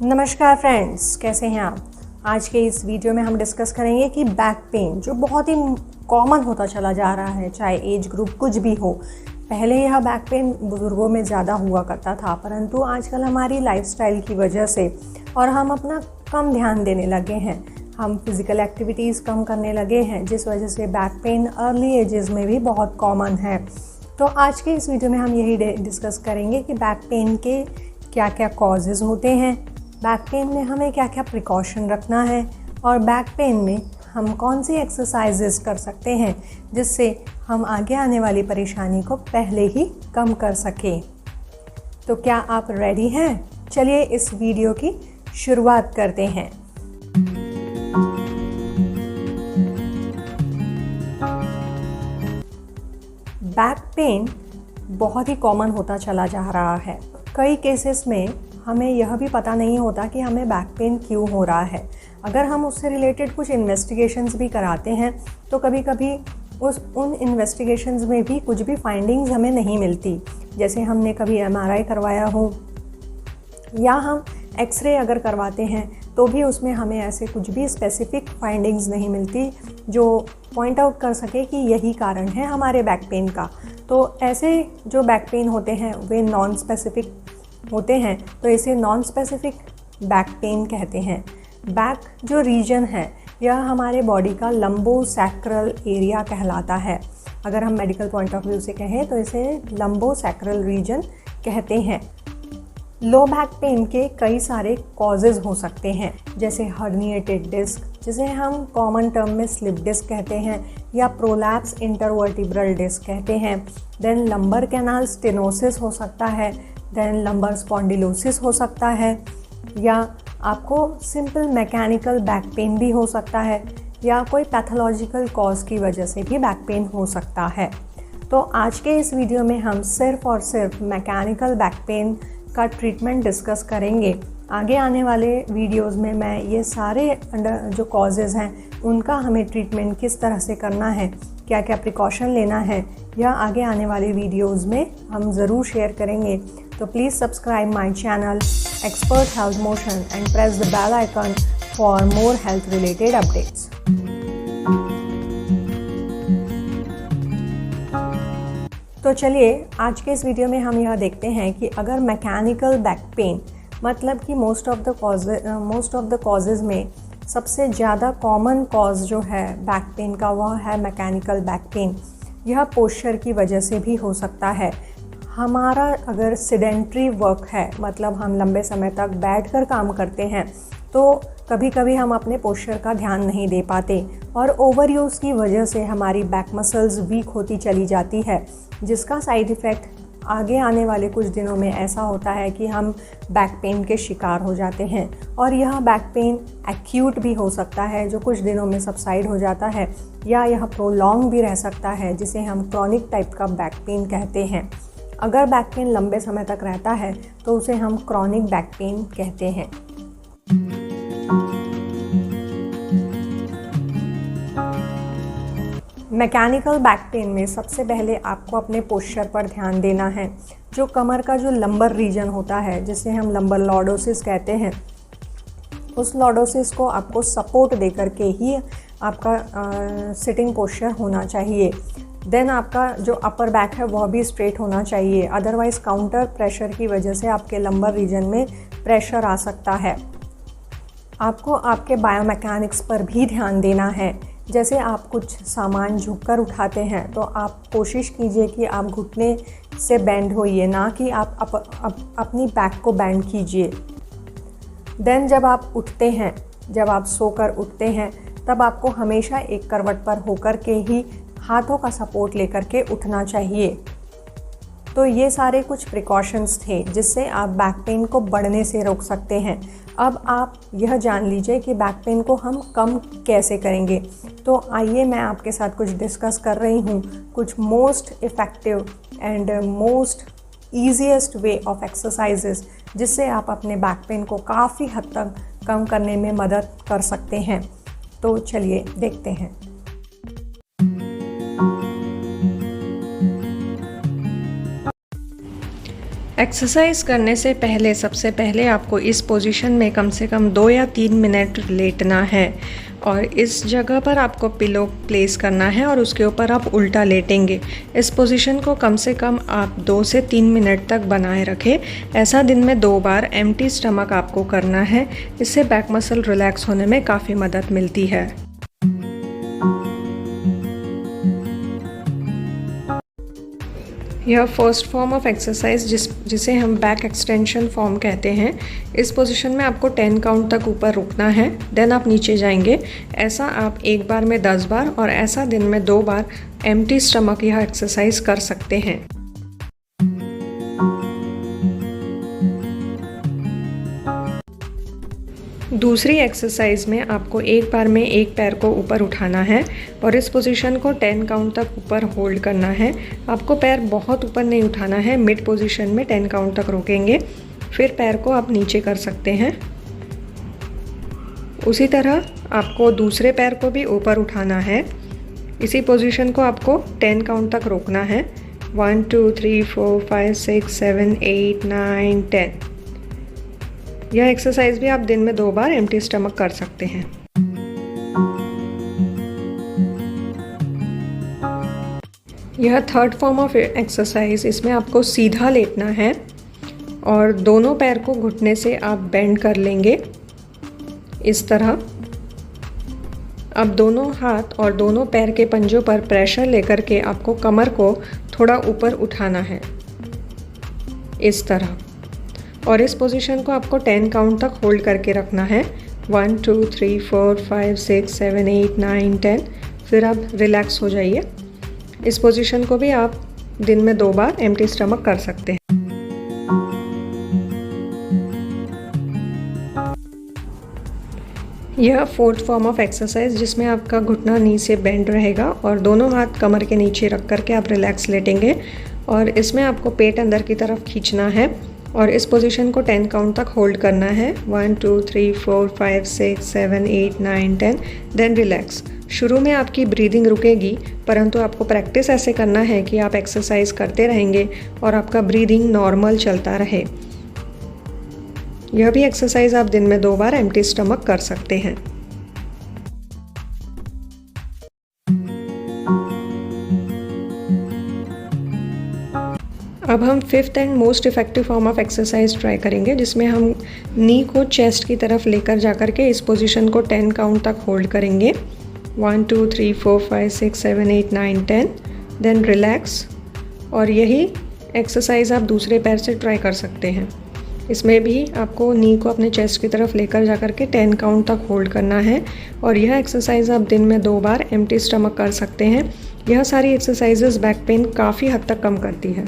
नमस्कार फ्रेंड्स, कैसे हैं आप। आज के इस वीडियो में हम डिस्कस करेंगे कि बैक पेन जो बहुत ही कॉमन होता चला जा रहा है, चाहे एज ग्रुप कुछ भी हो। पहले यह बैक पेन बुज़ुर्गों में ज़्यादा हुआ करता था, परंतु आजकल हमारी लाइफस्टाइल की वजह से और हम अपना कम ध्यान देने लगे हैं, हम फिज़िकल एक्टिविटीज़ कम करने लगे हैं, जिस वजह से बैक पेन अर्ली एजेस में भी बहुत कॉमन है। तो आज के इस वीडियो में हम यही डिस्कस करेंगे कि बैक पेन के क्या क्या कॉजेज़ होते हैं, बैक पेन में हमें क्या क्या प्रिकॉशन रखना है और बैक पेन में हम कौन सी एक्सरसाइजेस कर सकते हैं जिससे हम आगे आने वाली परेशानी को पहले ही कम कर सकें। तो क्या आप रेडी हैं? चलिए इस वीडियो की शुरुआत करते हैं। बैक पेन बहुत ही कॉमन होता चला जा रहा है। कई केसेस में हमें यह भी पता नहीं होता कि हमें बैक पेन क्यों हो रहा है। अगर हम उससे रिलेटेड कुछ इन्वेस्टिगेशंस भी कराते हैं तो कभी कभी उन इन्वेस्टिगेशंस में भी कुछ भी फाइंडिंग्स हमें नहीं मिलती। जैसे हमने कभी MRI करवाया हो या हम एक्सरे अगर करवाते हैं तो भी उसमें हमें ऐसे कुछ भी स्पेसिफिक फाइंडिंग्स नहीं मिलती जो पॉइंट आउट कर सके कि यही कारण है हमारे बैक पेन का। तो ऐसे जो बैक पेन होते हैं वे नॉन स्पेसिफिक होते हैं, तो इसे नॉन स्पेसिफिक बैक पेन कहते हैं। बैक जो रीजन है यह हमारे बॉडी का लंबोसैक्रल एरिया कहलाता है। अगर हम मेडिकल पॉइंट ऑफ व्यू से कहें तो इसे लंबोसैक्रल रीजन कहते हैं। लो बैक पेन के कई सारे कॉजेज़ हो सकते हैं, जैसे हर्निएटेड डिस्क, जिसे हम कॉमन टर्म में स्लिप डिस्क कहते हैं, या प्रोलैप्स इंटरवर्टिब्रल डिस्क कहते हैं। देन लंबर कैनाल स्टेनोसिस हो सकता है, देन लंबर स्पॉन्डिलोसिस हो सकता है, या आपको सिंपल मैकेनिकल बैक पेन भी हो सकता है, या कोई पैथोलॉजिकल कॉज की वजह से भी बैक पेन हो सकता है। तो आज के इस वीडियो में हम सिर्फ और सिर्फ मैकेनिकल बैक पेन का ट्रीटमेंट डिस्कस करेंगे। आगे आने वाले वीडियोस में मैं ये सारे जो कॉजेज़ हैं उनका हमें ट्रीटमेंट किस तरह से करना है, क्या क्या प्रिकॉशन लेना है, यह आगे आने वाले वीडियोस में हम ज़रूर शेयर करेंगे। तो please subscribe my channel expert health motion and press the bell icon for more health related updates. तो चलिए आज के इस वीडियो में हम यह देखते हैं कि अगर मैकेनिकल बैक पेन मतलब कि मोस्ट ऑफ द कॉजेज़ में सबसे ज़्यादा कॉमन कॉज जो है बैक पेन का वह है मैकेनिकल बैक पेन। यह पोस्चर की वजह से भी हो सकता है। हमारा अगर सेडेंट्री वर्क है, मतलब हम लंबे समय तक बैठकर काम करते हैं, तो कभी कभी हम अपने पोस्चर का ध्यान नहीं दे पाते और ओवर यूज़ की वजह से हमारी बैक मसल्स वीक होती चली जाती है, जिसका साइड इफ़ेक्ट आगे आने वाले कुछ दिनों में ऐसा होता है कि हम बैक पेन के शिकार हो जाते हैं। और यह बैक पेन एक्यूट भी हो सकता है जो कुछ दिनों में सबसाइड हो जाता है, या यह प्रोलॉन्ग भी रह सकता है जिसे हम क्रॉनिक टाइप का बैक पेन कहते हैं। अगर बैक पेन लंबे समय तक रहता है तो उसे हम क्रॉनिक बैक पेन कहते हैं। मैकेनिकल बैक पेन में सबसे पहले आपको अपने पोस्चर पर ध्यान देना है। जो कमर का जो लंबर रीजन होता है, जिसे हम लंबर लॉर्डोसिस कहते हैं, उस लॉर्डोसिस को आपको सपोर्ट दे करके ही आपका सिटिंग पोस्चर होना चाहिए। देन आपका जो अपर बैक है वह भी स्ट्रेट होना चाहिए, अदरवाइज़ काउंटर प्रेशर की वजह से आपके लंबर रीजन में प्रेशर आ सकता है। आपको आपके बायोमैकेनिक्स पर भी ध्यान देना है। जैसे आप कुछ सामान झुककर उठाते हैं तो आप कोशिश कीजिए कि आप घुटने से बेंड होइए, ना कि आप अपनी बैक को बेंड कीजिए। देन जब आप उठते हैं, जब आप सोकर उठते हैं, तब आपको हमेशा एक करवट पर होकर के ही हाथों का सपोर्ट लेकर के उठना चाहिए। तो ये सारे कुछ प्रिकॉशंस थे जिससे आप बैक पेन को बढ़ने से रोक सकते हैं। अब आप यह जान लीजिए कि बैक पेन को हम कम कैसे करेंगे। तो आइए मैं आपके साथ कुछ डिस्कस कर रही हूँ, कुछ most effective and most easiest way of exercises जिससे आप अपने बैक पेन को काफ़ी हद तक कम करने में मदद कर सकते हैं। तो चलिए देखते हैं। एक्सरसाइज करने से पहले सबसे पहले आपको इस पोजीशन में कम से कम 2 या 3 मिनट लेटना है और इस जगह पर आपको पिलो प्लेस करना है और उसके ऊपर आप उल्टा लेटेंगे। इस पोजीशन को कम से कम आप 2 से 3 मिनट तक बनाए रखें। ऐसा दिन में 2 बार एम्प्टी स्टमक आपको करना है। इससे बैक मसल रिलैक्स होने में काफ़ी मदद मिलती है। यह फर्स्ट फॉर्म ऑफ एक्सरसाइज जिसे हम बैक एक्सटेंशन फॉर्म कहते हैं। इस पोजीशन में आपको 10 काउंट तक ऊपर रुकना है, देन आप नीचे जाएंगे। ऐसा आप एक बार में 10 बार और ऐसा दिन में 2 बार एम्प्टी स्टमक यह एक्सरसाइज कर सकते हैं। दूसरी एक्सरसाइज में आपको एक बार में एक पैर को ऊपर उठाना है और इस पोजीशन को 10 काउंट तक ऊपर होल्ड करना है। आपको पैर बहुत ऊपर नहीं उठाना है, मिड पोजीशन में 10 काउंट तक रोकेंगे, फिर पैर को आप नीचे कर सकते हैं। उसी तरह आपको दूसरे पैर को भी ऊपर उठाना है। इसी पोजीशन को आपको 10 काउंट तक रोकना है। 1 2 3 4 5 6 7 8 9 10। यह एक्सरसाइज भी आप दिन में 2 बार एम्प्टी स्टमक कर सकते हैं। यह थर्ड फॉर्म ऑफ एक्सरसाइज, इसमें आपको सीधा लेटना है और दोनों पैर को घुटने से आप बेंड कर लेंगे इस तरह। अब दोनों हाथ और दोनों पैर के पंजों पर प्रेशर लेकर के आपको कमर को थोड़ा ऊपर उठाना है इस तरह, और इस पोजीशन को आपको 10 काउंट तक होल्ड करके रखना है। 1 2 3 4 5 6 7 8 9 10। फिर आप रिलैक्स हो जाइए। इस पोजीशन को भी आप दिन में 2 बार एम्प्टी स्टमक कर सकते हैं। यह फोर्थ फॉर्म ऑफ एक्सरसाइज जिसमें आपका घुटना नी से बेंड रहेगा और दोनों हाथ कमर के नीचे रख करके आप रिलैक्स लेटेंगे और इसमें आपको पेट अंदर की तरफ खींचना है और इस पोजीशन को 10 काउंट तक होल्ड करना है। 1 2 3 4 5 6 7 8 9 10। Then relax. शुरू में आपकी ब्रीदिंग रुकेगी, परंतु आपको प्रैक्टिस ऐसे करना है कि आप एक्सरसाइज करते रहेंगे और आपका ब्रीदिंग नॉर्मल चलता रहे। यह भी एक्सरसाइज आप दिन में 2 बार एम्प्टी स्टमक कर सकते हैं। अब हम fifth and most effective form of exercise try करेंगे, जिसमें हम नी को चेस्ट की तरफ लेकर जा कर के इस पोजीशन को 10 काउंट तक होल्ड करेंगे। 1 2 3 4 5 6 7 8 9 10। Then relax. और यही एक्सरसाइज आप दूसरे पैर से ट्राई कर सकते हैं। इसमें भी आपको नी को अपने चेस्ट की तरफ लेकर जा कर के 10 काउंट तक होल्ड करना है और यह एक्सरसाइज आप दिन में 2 बार एम्प्टी स्टमक कर सकते हैं। यह सारी एक्सरसाइजेस बैक पेन काफ़ी हद तक कम करती है।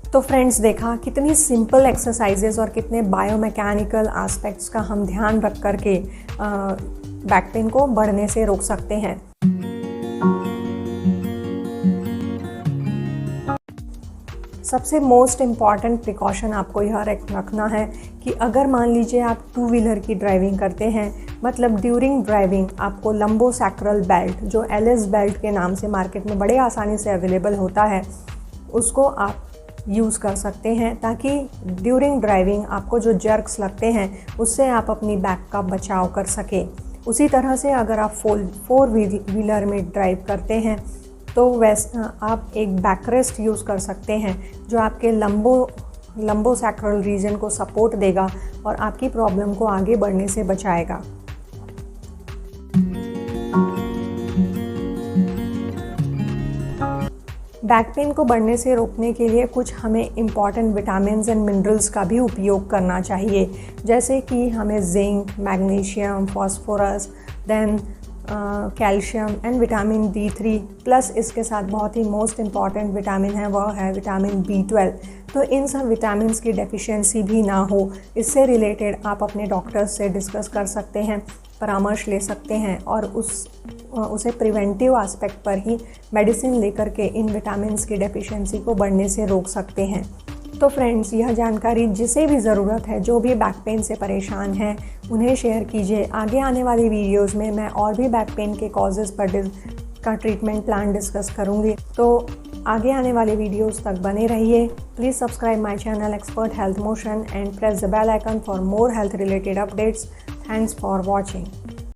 तो फ्रेंड्स, देखा कितनी सिंपल एक्सरसाइजेज और कितने बायोमैकेनिकल एस्पेक्ट्स का हम ध्यान रख करके बैक पेन को बढ़ने से रोक सकते हैं। सबसे मोस्ट इम्पॉर्टेंट प्रिकॉशन आपको यह रखना है कि अगर मान लीजिए आप 2 व्हीलर की ड्राइविंग करते हैं, मतलब ड्यूरिंग ड्राइविंग आपको लंबोसैक्रल बेल्ट, जो एलिस बेल्ट के नाम से मार्केट में बड़े आसानी से अवेलेबल होता है, उसको आप यूज़ कर सकते हैं ताकि ड्यूरिंग ड्राइविंग आपको जो जर्क्स लगते हैं उससे आप अपनी बैक का बचाव कर सकें। उसी तरह से अगर आप 4 व्हीलर में ड्राइव करते हैं तो आप एक बैक रेस्ट यूज़ कर सकते हैं जो आपके लंबोसैक्रल रीजन को सपोर्ट देगा और आपकी प्रॉब्लम को आगे बढ़ने से बचाएगा। बैक पेन को बढ़ने से रोकने के लिए कुछ हमें इम्पॉर्टेंट विटामिन्स एंड मिनरल्स का भी उपयोग करना चाहिए, जैसे कि हमें zinc, magnesium, phosphorus, then calcium and vitamin D3 plus इसके साथ बहुत ही मोस्ट इम्पॉर्टेंट विटामिन है वह है विटामिन B12। तो इन सब विटामिन्स की डेफिशिएंसी भी ना हो, इससे रिलेटेड आप अपने डॉक्टर्स से डिस्कस कर सकते हैं, परामर्श ले सकते हैं और उसे प्रिवेंटिव एस्पेक्ट पर ही मेडिसिन लेकर के इन विटामिन्स की डेफिशिएंसी को बढ़ने से रोक सकते हैं। तो फ्रेंड्स, यह जानकारी जिसे भी ज़रूरत है, जो भी बैक पेन से परेशान हैं, उन्हें शेयर कीजिए। आगे आने वाली वीडियोस में मैं और भी बैक पेन के कॉजेज़ पर का ट्रीटमेंट प्लान डिस्कस करूँगी। तो आगे आने वाले वीडियोस तक बने रहिए। Please subscribe my channel expert health motion and press the bell icon for more health related updates. Thanks for watching.